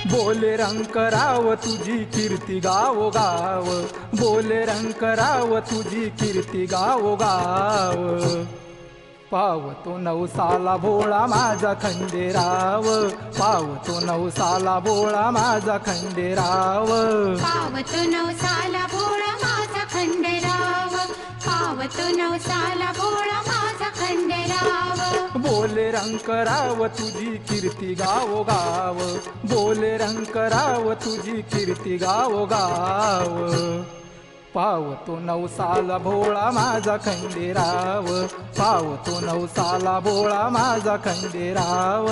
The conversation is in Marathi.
बोले रंकराव तुझी कीर्ती गावो गाव, बोले रंकराव तुझी कीर्ती गावो गाव। पावतो नवसाला भोळा माझा खंडेराव, पावतो नवसाला भोळा माझा खंडेराव। पावतो नवसाला भोळा माझा खंडेराव, पावतो नवसाला भोळा माझा खंडेराव। बोले रंकराव तुझी कीर्ती गावो गाव, बोले रंकराव तुझी कीर्ती गावो गाव। पावतो नवसाला भोळा माझा खंडेराव, पावतो नवसाला भोळा माझा खंडेराव।